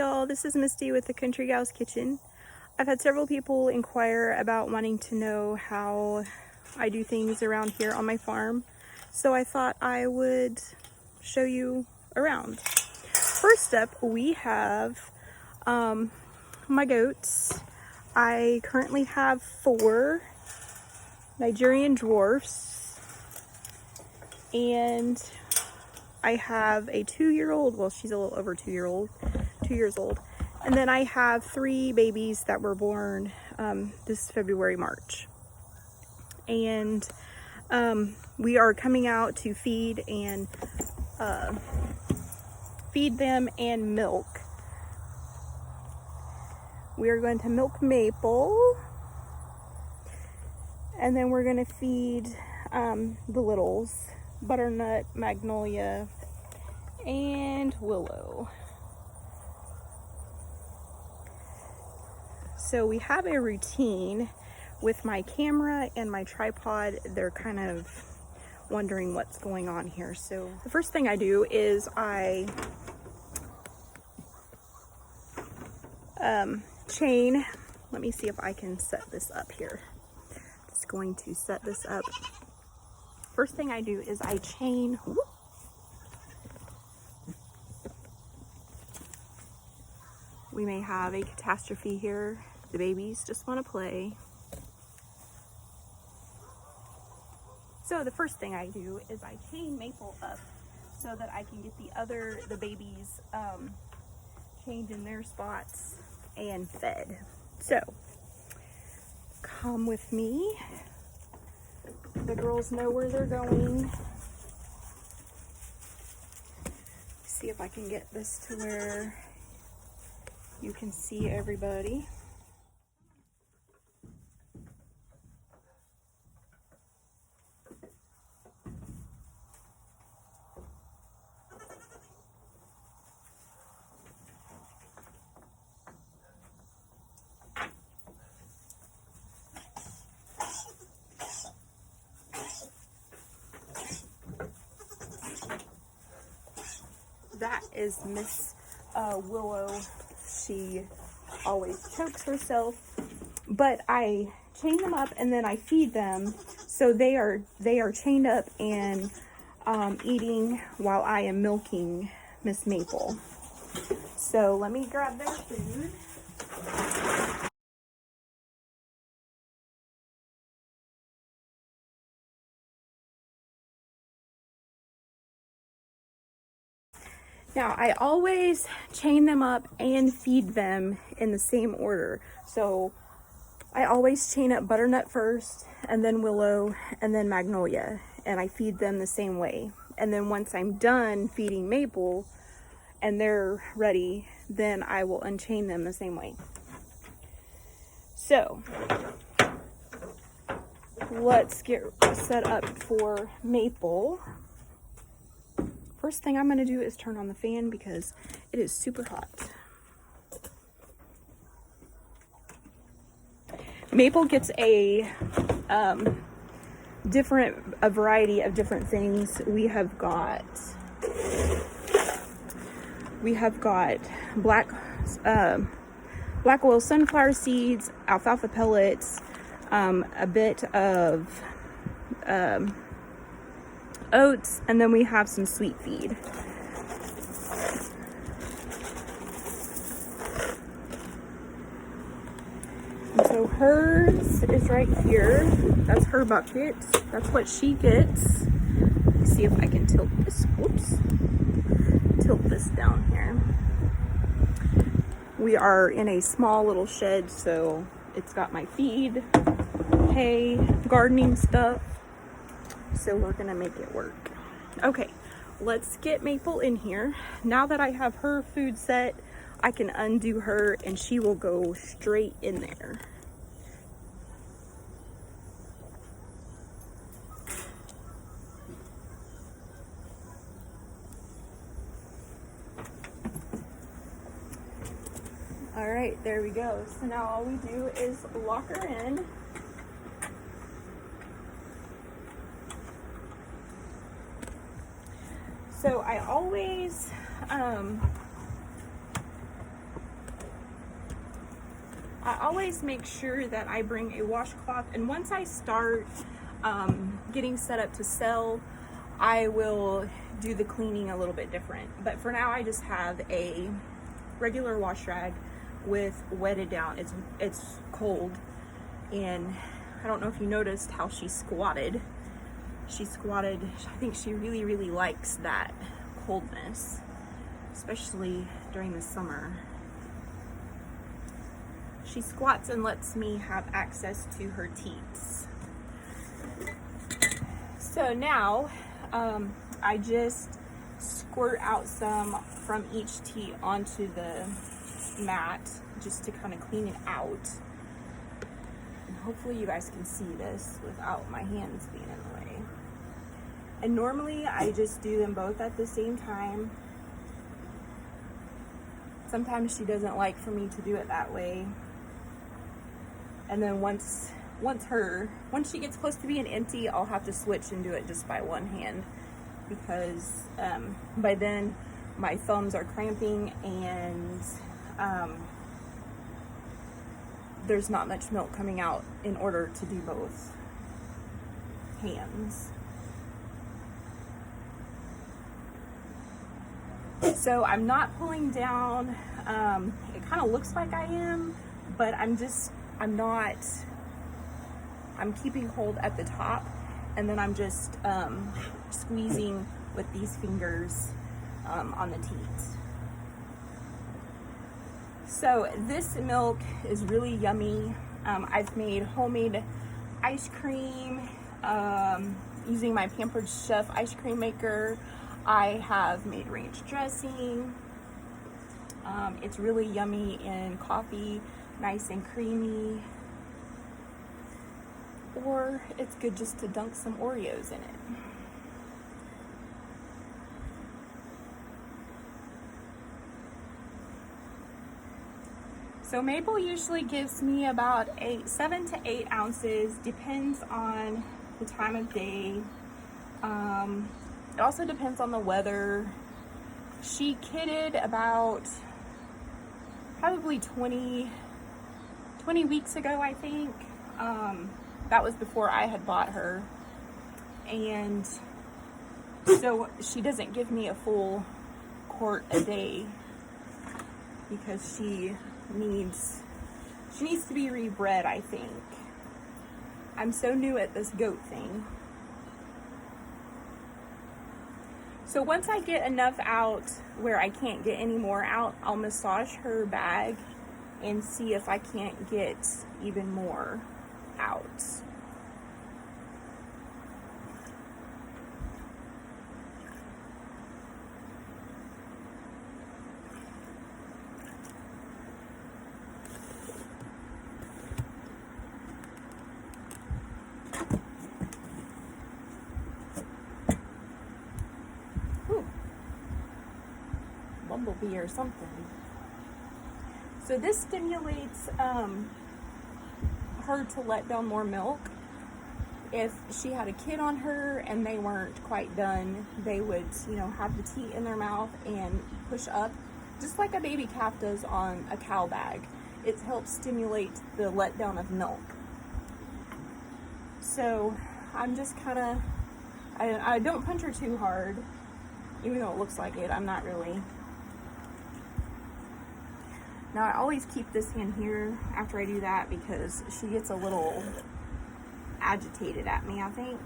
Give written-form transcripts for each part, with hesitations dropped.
y'all, this is Misty with the Country Gal's Kitchen. I've had several people inquire about wanting to know how I do things around here on my farm, so I thought I would show you around. First up, we have my goats. I currently have 4 Nigerian dwarfs, and I have a 2-year-old, well, she's a little over 2 years old. And then I have 3 babies that were born this February, March. And we are coming out to feed them and milk. We are going to milk Maple, and then we're going to feed the littles, Butternut, Magnolia, and Willow. So we have a routine with my camera and my tripod. They're kind of wondering what's going on here. So the first thing I do is I chain. Let me see if I can set this up here. Just going to set this up. First thing I do is I chain. Whoop. We may have a catastrophe here. The babies just want to play. So the first thing I do is I chain Maple up so that I can get the babies chained in their spots and fed. So come with me. The girls know where they're going. See if I can get this to where you can see everybody. That is Miss Willow. She always chokes herself, but I chain them up and then I feed them, so they are chained up and eating while I am milking Miss Maple. So let me grab their food. Now, I always chain them up and feed them in the same order. So I always chain up Butternut first, and then Willow, and then Magnolia, and I feed them the same way. And then once I'm done feeding Maple and they're ready, then I will unchain them the same way. So let's get set up for Maple. First thing I'm going to do is turn on the fan because it is super hot. Maple gets a variety of different things. We have got black oil sunflower seeds, alfalfa pellets, a bit of oats, and then we have some sweet feed. And so hers is right here. That's her bucket. That's what she gets. Let's see if I can tilt this. Whoops. Tilt this down here. We are in a small little shed, so it's got my feed, hay, gardening stuff. So we're gonna make it work. Okay, let's get Maple in here. Now that I have her food set, I can undo her and she will go straight in there. All right, there we go. So now all we do is lock her in. So I always I always make sure that I bring a washcloth, and once I start getting set up to sell, I will do the cleaning a little bit different. But for now, I just have a regular wash rag with wetted down. It's cold, and I don't know if you noticed how she squatted. She squatted. I think she really, really likes that coldness, especially during the summer. She squats and lets me have access to her teats. So now I just squirt out some from each teat onto the mat just to kind of clean it out. And hopefully you guys can see this without my hands being in the way. And normally I just do them both at the same time. Sometimes she doesn't like for me to do it that way. And then once she gets close to being empty, I'll have to switch and do it just by one hand, because by then my thumbs are cramping and there's not much milk coming out in order to do both hands. So I'm not pulling down. It kind of looks like I am, but I'm keeping hold at the top, and then I'm just squeezing with these fingers on the teats. So this milk is really yummy. I've made homemade ice cream using my Pampered Chef ice cream maker. I have made ranch dressing. It's really yummy in coffee, nice and creamy. Or it's good just to dunk some Oreos in it. So Mabel usually gives me about 7 to 8 ounces, depends on the time of day. It also depends on the weather. She kidded about probably 20 weeks ago, I think. That was before I had bought her. And so she doesn't give me a full quart a day because she needs to be rebred, I think. I'm so new at this goat thing. So once I get enough out where I can't get any more out, I'll massage her bag and see if I can't get even more out. Bumblebee or something. So this stimulates her to let down more milk. If she had a kid on her and they weren't quite done, they would, have the teat in their mouth and push up, just like a baby calf does on a cow bag. It helps stimulate the letdown of milk. So I'm just I don't punch her too hard, even though it looks like it. I'm not really. Now I always keep this hand here after I do that because she gets a little agitated at me, I think.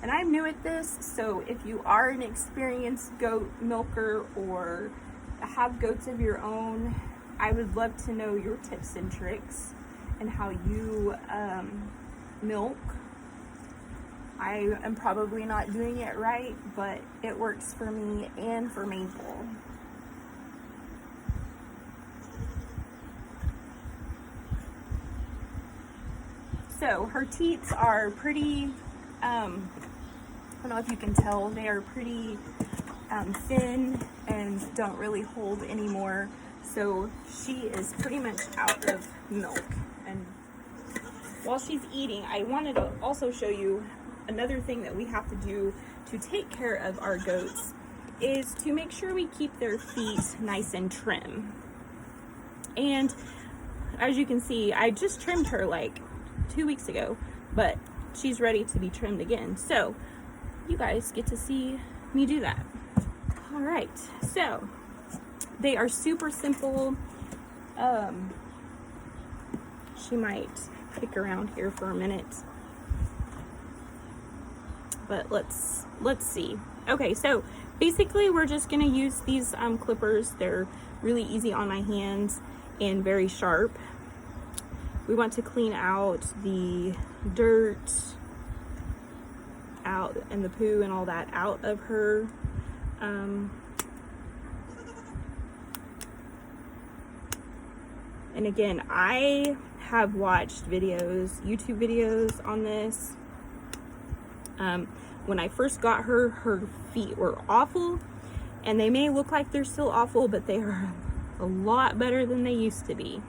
And I'm new at this, so if you are an experienced goat milker or have goats of your own, I would love to know your tips and tricks and how you milk. I am probably not doing it right, but it works for me and for Mabel. So her teats are pretty, I don't know if you can tell, they are pretty thin and don't really hold anymore. So she is pretty much out of milk. And while she's eating, I wanted to also show you another thing that we have to do to take care of our goats is to make sure we keep their feet nice and trim. And as you can see, I just trimmed her like 2 weeks ago, but she's ready to be trimmed again. So you guys get to see me do that. All right, so they are super simple. She might kick around here for a minute, but let's see. Okay, so basically we're just gonna use these clippers. They're really easy on my hands and very sharp. We want to clean out the dirt out and the poo and all that out of her. And again, I have watched videos, YouTube videos on this. When I first got her, her feet were awful, and they may look like they're still awful, but they are a lot better than they used to be.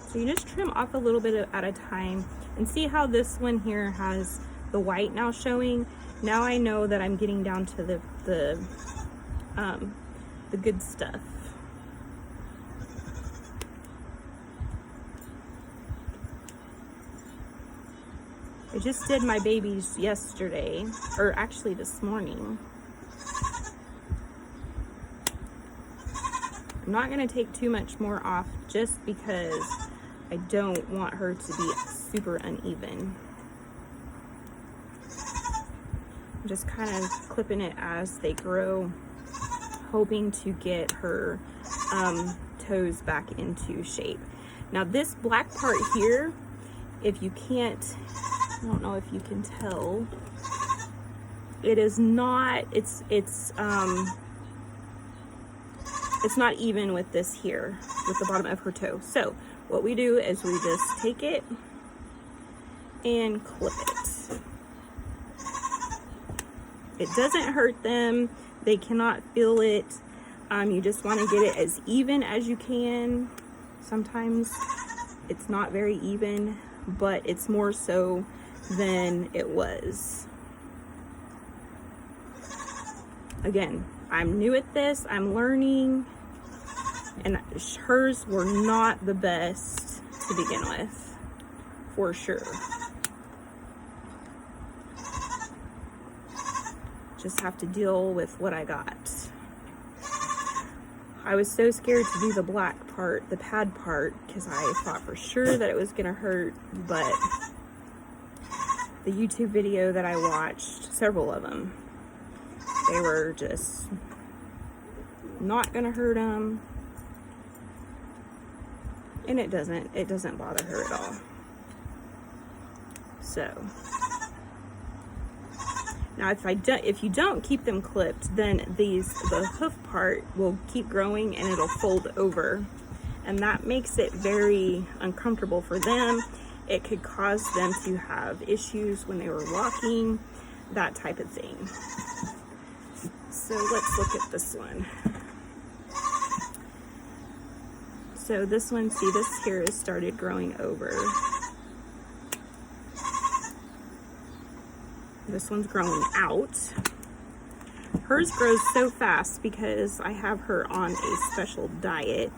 So you just trim off a little bit at a time, and see how this one here has the white now showing. Now I know that I'm getting down to the good stuff. I just did my babies yesterday, or actually this morning. I'm not going to take too much more off just because I don't want her to be super uneven. I'm just kind of clipping it as they grow, hoping to get her toes back into shape. Now this black part here, if you can't, I don't know if you can tell, it is not, it's not even with this here, with the bottom of her toe. So what we do is we just take it and clip it. It doesn't hurt them. They cannot feel it. You just want to get it as even as you can. Sometimes it's not very even, but it's more so than it was. Again, I'm new at this. I'm learning. And hers were not the best to begin with, for sure. Just have to deal with what I got. I was so scared to do the black part, the pad part, because I thought for sure that it was gonna hurt, but the YouTube video that I watched, several of them, they were just not gonna hurt them. And it doesn't bother her at all. So now if you don't keep them clipped, then the hoof part will keep growing and it'll fold over, and that makes it very uncomfortable for them. It could cause them to have issues when they were walking, that type of thing. So let's look at this one. So this one, see, this here has started growing over. This one's growing out. Hers grows so fast because I have her on a special diet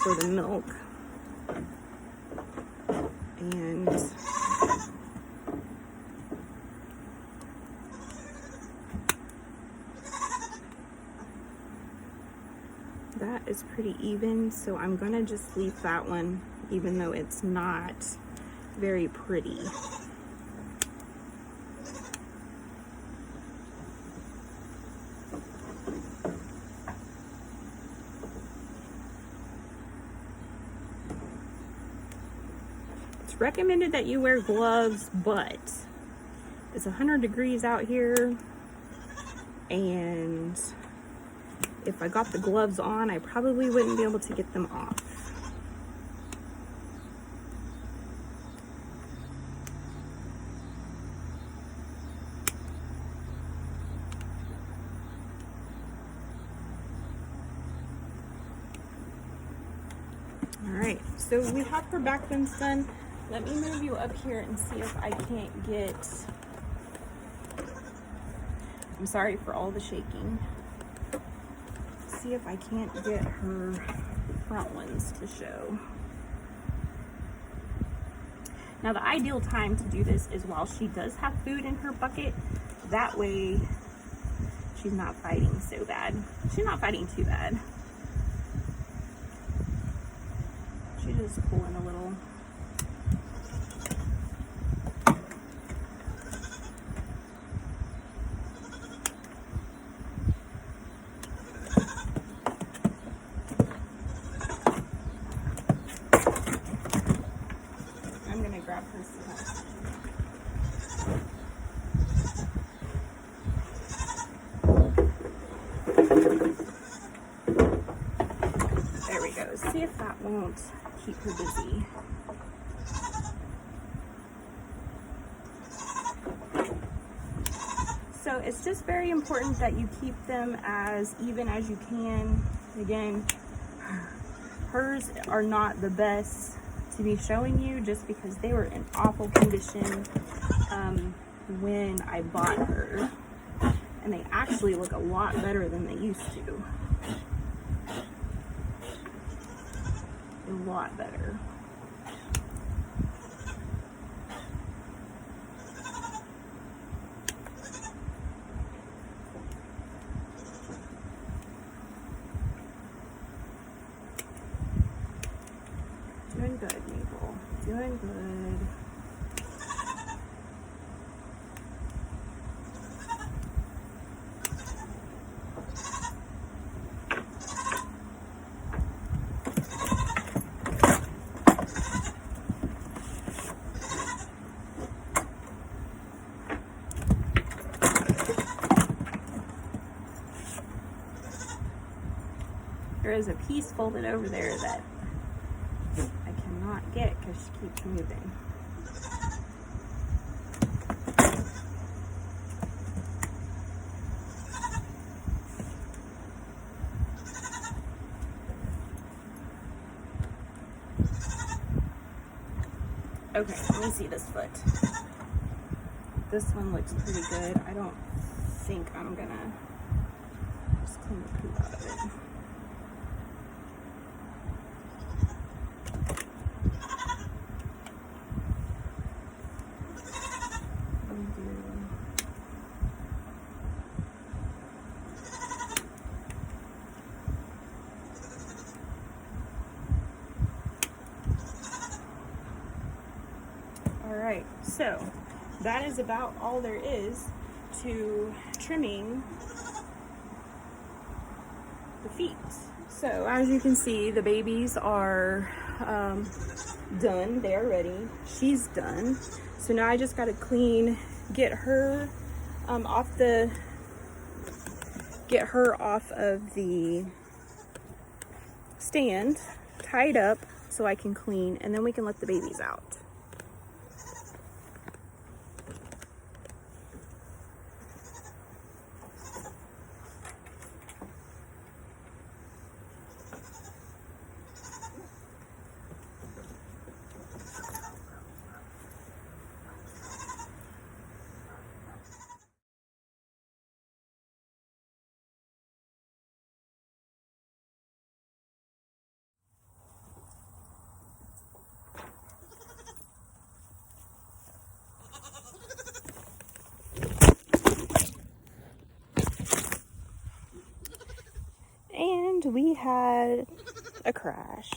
for the milk. And that is pretty even, so I'm gonna just leave that one, even though it's not very pretty. It's recommended that you wear gloves, but it's 100 degrees out here, and if I got the gloves on, I probably wouldn't be able to get them off. All right, so we have her back bends done. Let me move you up here and see if I can't get, I'm sorry for all the shaking. See if I can't get her front ones to show. Now the ideal time to do this is while she does have food in her bucket. That way she's not fighting so bad. She's not fighting too bad. She's just pulling a little. I'm gonna grab her stuff. There we go. See if that won't keep her busy. So it's just very important that you keep them as even as you can. Again, hers are not the best to be showing you just because they were in awful condition when I bought her. And they actually look a lot better than they used to. A lot better. Doing good, Maple. Doing good. There is a piece folded over there that I cannot get because she keeps moving. Okay, let me see this foot. This one looks pretty good. I don't think I'm gonna just clean the poo out of it. All right, so that is about all there is to trimming the feet. So as you can see, the babies are done. They're ready. She's done. So now I just got to get her off of the stand, tied up so I can clean, and then we can let the babies out. And we had a crash.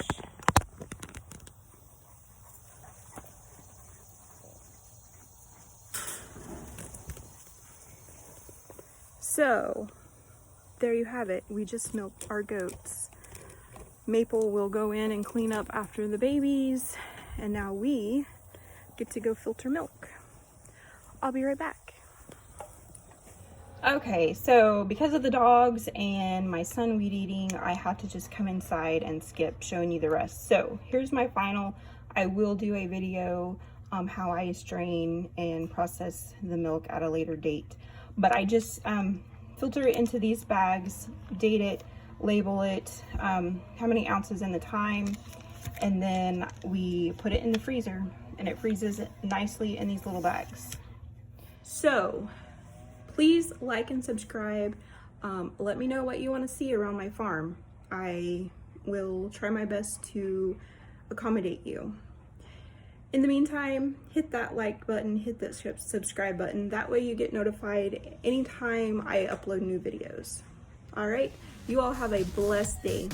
So, there you have it. We just milked our goats. Maple will go in and clean up after the babies, and now we get to go filter milk. I'll be right back. Okay, so because of the dogs and my son weed eating, I had to just come inside and skip showing you the rest. So here's my final. I will do a video how I strain and process the milk at a later date. But I just filter it into these bags, date it, label it, how many ounces in the time, and then we put it in the freezer. and it freezes nicely in these little bags. So please like and subscribe. Let me know what you want to see around my farm. I will try my best to accommodate you. In the meantime, hit that like button, hit that subscribe button. That way you get notified anytime I upload new videos. All right, you all have a blessed day.